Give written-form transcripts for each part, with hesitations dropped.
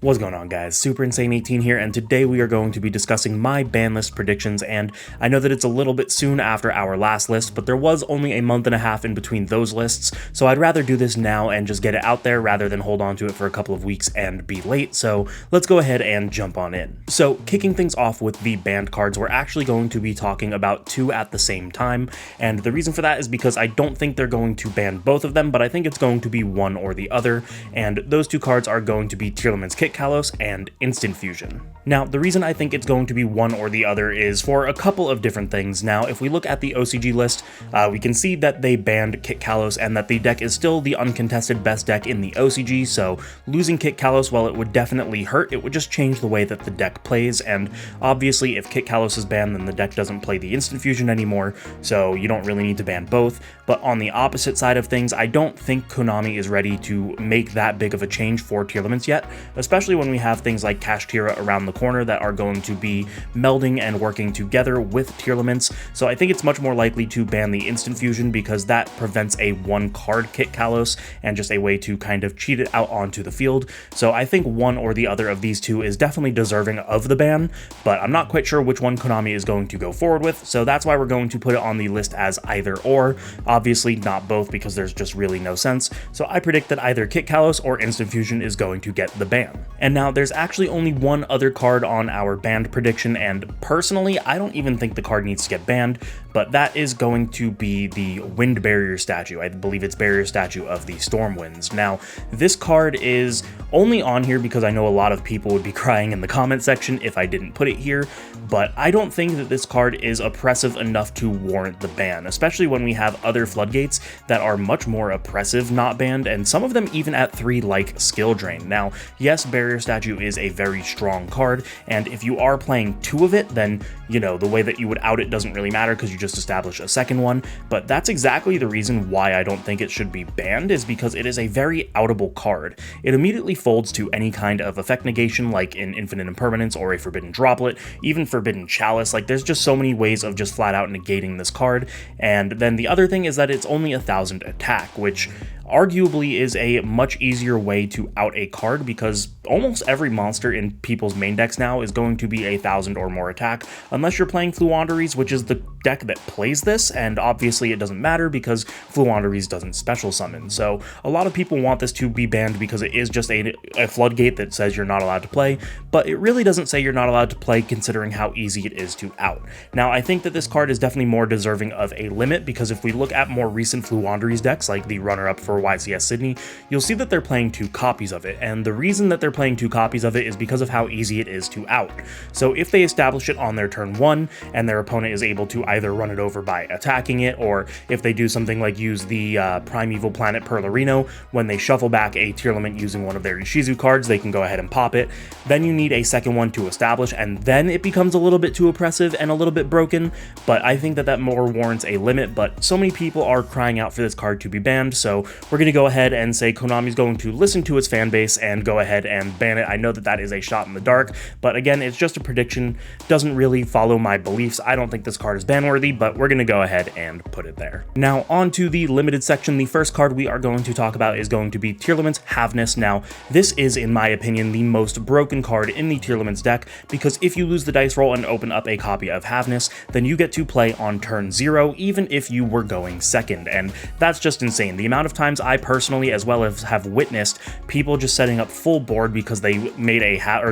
What's going on, guys? Super Insane 18 here, and today we are going to be discussing my ban list predictions. And I know that it's a little bit soon after our last list, but there was only a month and a half in between those lists, so I'd rather do this now and just get it out there rather than hold on to it for a couple of weeks and be late. So let's go ahead and jump on in. So kicking things off with the banned cards, we're actually going to be talking about two at the same time, and the reason for that is because I don't think they're going to ban both of them, but I think it's going to be one or the other, and those two cards are going to be Tearlaman's Kit Kalos and Instant Fusion. Now, the reason I think it's going to be one or the other is for a couple of different things. Now, if we look at the OCG list, we can see that they banned Kit Kalos and that the deck is still the uncontested best deck in the OCG, so losing Kit Kalos, while it would definitely hurt, it would just change the way that the deck plays, and obviously if Kit Kalos is banned, then the deck doesn't play the Instant Fusion anymore, so you don't really need to ban both. But on the opposite side of things, I don't think Konami is ready to make that big of a change for Tearlaments yet, especially when we have things like Kashtira around the corner that are going to be melding and working together with Tearlaments. So I think it's much more likely to ban the Instant Fusion because that prevents a one-card Kit Kalos and just a way to kind of cheat it out onto the field. So I think one or the other of these two is definitely deserving of the ban, but I'm not quite sure which one Konami is going to go forward with, so that's why we're going to put it on the list as either or. Obviously not both because there's just really no sense, so I predict that either Kit Kalos or Instant Fusion is going to get the ban. And now there's actually only one other card on our banned prediction, and personally I don't even think the card needs to get banned, but that is going to be the Wind Barrier statue. I believe it's Barrier Statue of the Storm Winds. Now, this card is only on here because I know a lot of people would be crying in the comment section if I didn't put it here, but I don't think that this card is oppressive enough to warrant the ban, especially when we have other floodgates that are much more oppressive not banned, and some of them even at 3 like Skill Drain. Now, yes, Barrier Statue is a very strong card, and if you are playing 2 of it, then, you know, the way that you would out it doesn't really matter because you just establish a second one, but that's exactly the reason why I don't think it should be banned, is because it is a very outable card. It immediately folds to any kind of effect negation, like in Infinite Impermanence or a Forbidden Droplet, even Forbidden Chalice. Like, there's just so many ways of just flat out negating this card. And then the other thing is that it's only 1,000 attack, which arguably is a much easier way to out a card because almost every monster in people's main decks now is going to be 1,000 or more attack, unless you're playing Fluanderies, which is the deck that plays this, and obviously it doesn't matter because Fluanderies doesn't special summon. So a lot of people want this to be banned because it is just a floodgate that says you're not allowed to play, but it really doesn't say you're not allowed to play considering how easy it is to out. Now, I think that this card is definitely more deserving of a limit because if we look at more recent Fluanderies decks, like the runner-up for YCS Sydney, you'll see that they're playing 2 copies of it, and the reason that they're playing 2 copies of it is because of how easy it is to out. So if they establish it on their turn 1 and their opponent is able to either run it over by attacking it, or if they do something like use the Primeval Planet Perlerino, when they shuffle back a Tearlament using one of their Ishizu cards, they can go ahead and pop it. Then you need a second one to establish, and then it becomes a little bit too oppressive and a little bit broken, but I think that that more warrants a limit. But so many people are crying out for this card to be banned, so we're going to go ahead and say Konami's going to listen to its fan base and go ahead and ban it. I know that that is a shot in the dark, but again, it's just a prediction, doesn't really follow my beliefs. I don't think this card is ban worthy, but we're going to go ahead and put it there. Now, on to the limited section. The first card we are going to talk about is going to be Tearlament's Havness. Now, this is, in my opinion, the most broken card in the Tearlament's deck, because if you lose the dice roll and open up a copy of Havness, then you get to play on turn 0, even if you were going second, and that's just insane. The amount of times I personally, as well as have witnessed, people just setting up full board because they made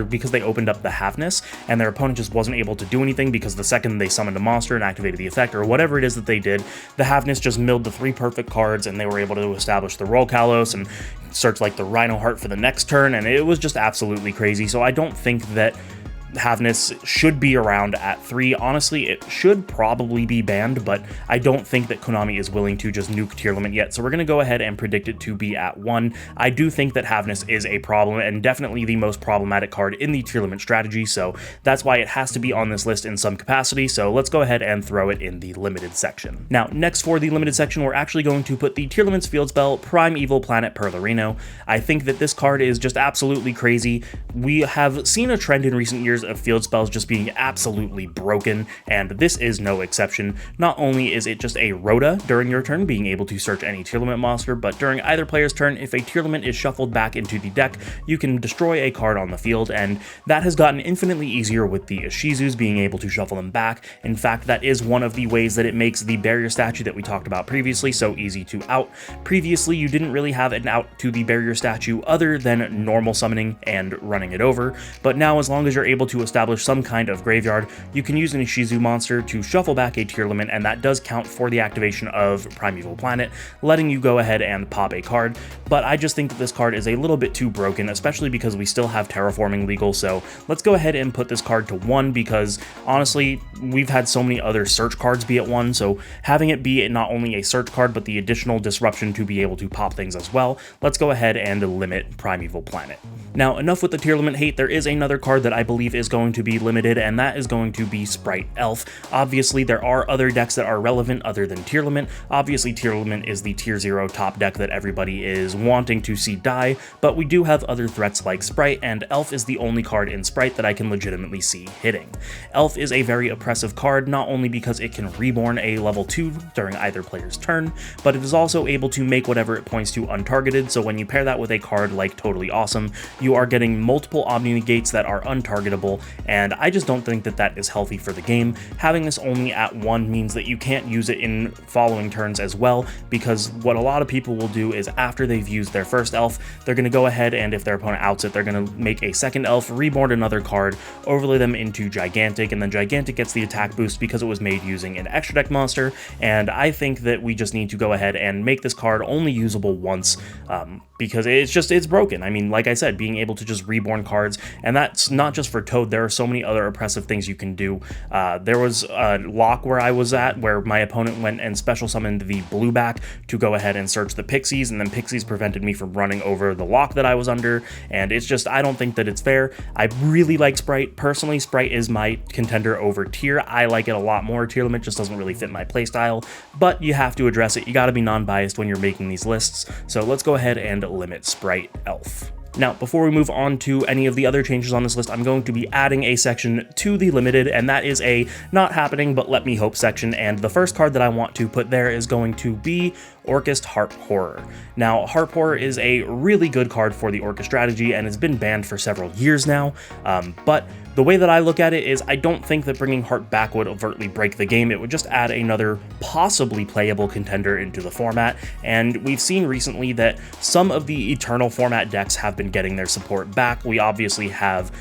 because they opened up the Havness, and their opponent just wasn't able to do anything because the second they summoned a monster and activated the effect, or whatever it is that they did, the Havness just milled the 3 perfect cards, and they were able to establish the Roll Kalos and search like the Rhino Heart for the next turn, and it was just absolutely crazy. So I don't think that Havness should be around at 3. Honestly, it should probably be banned, but I don't think that Konami is willing to just nuke Tearlament yet, so we're going to go ahead and predict it to be at 1. I do think that Havness is a problem, and definitely the most problematic card in the Tearlament strategy, so that's why it has to be on this list in some capacity, so let's go ahead and throw it in the limited section. Now, next for the limited section, we're actually going to put the Tearlament's Field Spell, Primeval Planet Perlerino. I think that this card is just absolutely crazy. We have seen a trend in recent years years of field spells just being absolutely broken, and this is no exception. Not only is it just a rota during your turn, being able to search any tier limit monster, but during either player's turn, if a tier limit is shuffled back into the deck, you can destroy a card on the field, and that has gotten infinitely easier with the Ishizus being able to shuffle them back. In fact, that is one of the ways that it makes the barrier statue that we talked about previously so easy to out. Previously, you didn't really have an out to the barrier statue other than normal summoning and running it over, but now as long as you're able to establish some kind of graveyard, you can use an Ishizu monster to shuffle back a tier limit, and that does count for the activation of Primeval Planet, letting you go ahead and pop a card. But I just think that this card is a little bit too broken, especially because we still have Terraforming legal, so let's go ahead and put this card to 1, because honestly, we've had so many other search cards be at 1, so having it be not only a search card, but the additional disruption to be able to pop things as well, let's go ahead and limit Primeval Planet. Now, enough with the tier limit hate. There is another card that I believe is going to be limited, and that is going to be Sprite Elf. Obviously, there are other decks that are relevant other than tier limit. Obviously, tier limit is the tier 0 top deck that everybody is wanting to see die, but we do have other threats like Sprite, and Elf is the only card in Sprite that I can legitimately see hitting. Elf is a very oppressive card, not only because it can reborn a level 2 during either player's turn, but it is also able to make whatever it points to untargeted, so when you pair that with a card like Totally Awesome, you are getting multiple Omni Negates that are untargetable, and I just don't think that that is healthy for the game. Having this only at 1 means that you can't use it in following turns as well, because what a lot of people will do is after they've used their first elf, they're going to go ahead and if their opponent outs it, they're going to make a second elf, reborn another card, overlay them into Gigantic, and then Gigantic gets the attack boost because it was made using an extra deck monster, and I think that we just need to go ahead and make this card only usable once, because it's broken. I mean, like I said, being able to just reborn cards, and that's not just for Toad, there are so many other oppressive things you can do. There was a lock where I was at where my opponent went and special summoned the Blueback to go ahead and search the Pixies, and then Pixies prevented me from running over the lock that I was under, and it's just, I don't think that it's fair. I really like Sprite. Personally, Sprite is my contender over Tier. I like it a lot more. Tier limit just doesn't really fit my playstyle, but you have to address it. You gotta be non-biased when you're making these lists, so let's go ahead and limit Sprite Elf. Now, before we move on to any of the other changes on this list, I'm going to be adding a section to the limited, and that is a not happening but let me hope section, and the first card that I want to put there is going to be Orcust Harp Horror. Now, Harp Horror is a really good card for the Orcust strategy and has been banned for several years now, but the way that I look at it is I don't think that bringing Harp back would overtly break the game. It would just add another possibly playable contender into the format, and we've seen recently that some of the Eternal format decks have been getting their support back. We obviously have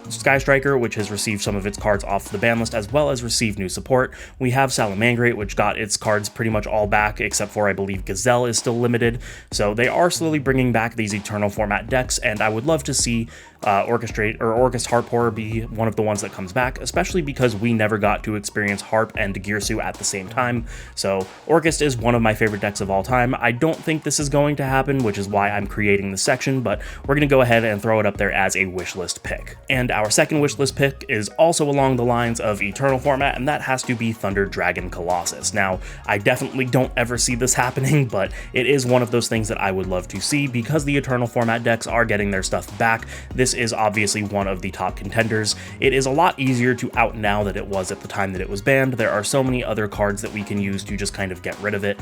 Sky Striker, which has received some of its cards off the ban list, as well as received new support. We have Salamangrate, which got its cards pretty much all back, except for, I believe, Gazelle is still limited. So they are slowly bringing back these Eternal format decks, and I would love to see Orcust Harp Horror be one of the ones that comes back, especially because we never got to experience Harp and Girsu at the same time. So Orcust is one of my favorite decks of all time. I don't think this is going to happen, which is why I'm creating this section, but we're going to go ahead and throw it up there as a wishlist pick. And our second wishlist pick is also along the lines of Eternal format, and that has to be Thunder Dragon Colossus. Now, I definitely don't ever see this happening, but it is one of those things that I would love to see because the Eternal format decks are getting their stuff back. This is obviously one of the top contenders. It is a lot easier to out now than it was at the time that it was banned. There are so many other cards that we can use to just kind of get rid of it,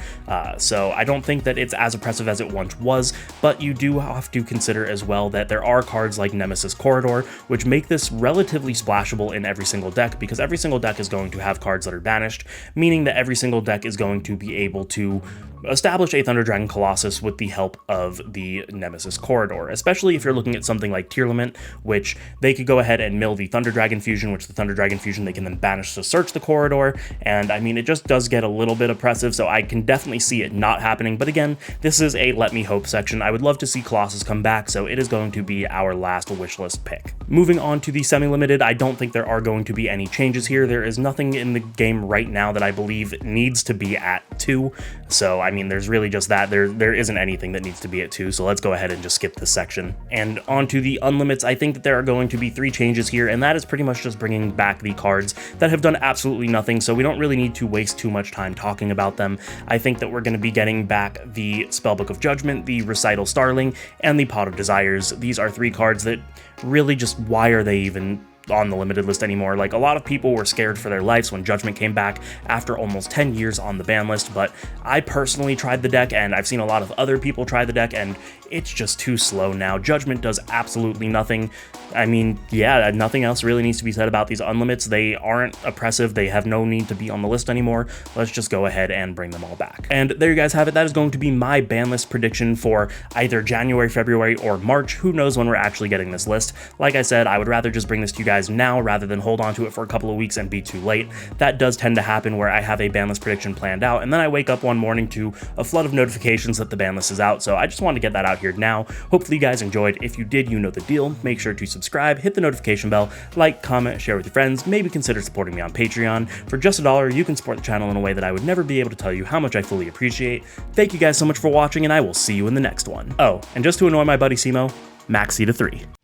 so I don't think that it's as oppressive as it once was, but you do have to consider as well that there are cards like Nemesis Corridor, which make this relatively splashable in every single deck, because every single deck is going to have cards that are banished, meaning that every single deck is going to be able to establish a Thunder Dragon Colossus with the help of the Nemesis Corridor, especially if you're looking at something like Tier Limit, which they could go ahead and mill the Thunder Dragon Fusion, which the Thunder Dragon Fusion they can then banish to search the Corridor, and I mean, it just does get a little bit oppressive, so I can definitely see it not happening, but again, this is a let me hope section. I would love to see Colossus come back, so it is going to be our last wishlist pick. Moving on to the semi-limited, I don't think there are going to be any changes here. There is nothing in the game right now that I believe needs to be at 2, so I mean, there's really just that. There isn't anything that needs to be at 2, so let's go ahead and just skip this section. And on to the unlimits, I think that there are going to be 3 changes here, and that is pretty much just bringing back the cards that have done absolutely nothing, so we don't really need to waste too much time talking about them. I think that we're going to be getting back the Spellbook of Judgment, the Recital Starling, and the Pot of Desires. These are 3 cards that really just, why are they even on the limited list anymore. Like, a lot of people were scared for their lives when Judgment came back after almost 10 years on the ban list, but I personally tried the deck, and I've seen a lot of other people try the deck, and it's just too slow now. Judgment does absolutely nothing. I mean, yeah, nothing else really needs to be said about these unlimits. They aren't oppressive. They have no need to be on the list anymore. Let's just go ahead and bring them all back. And there you guys have it. That is going to be my ban list prediction for either January, February, or March. Who knows when we're actually getting this list. Like I said, I would rather just bring this to you guys now rather than hold on to it for a couple of weeks and be too late. That does tend to happen where I have a ban list prediction planned out, and then I wake up one morning to a flood of notifications that the ban list is out, so I just wanted to get that out here now. Hopefully you guys enjoyed. If you did, you know the deal. Make sure to subscribe, hit the notification bell, like, comment, share with your friends, maybe consider supporting me on Patreon. For just $1, you can support the channel in a way that I would never be able to tell you how much I fully appreciate. Thank you guys so much for watching, and I will see you in the next one. Oh, and just to annoy my buddy Simo, max C to 3.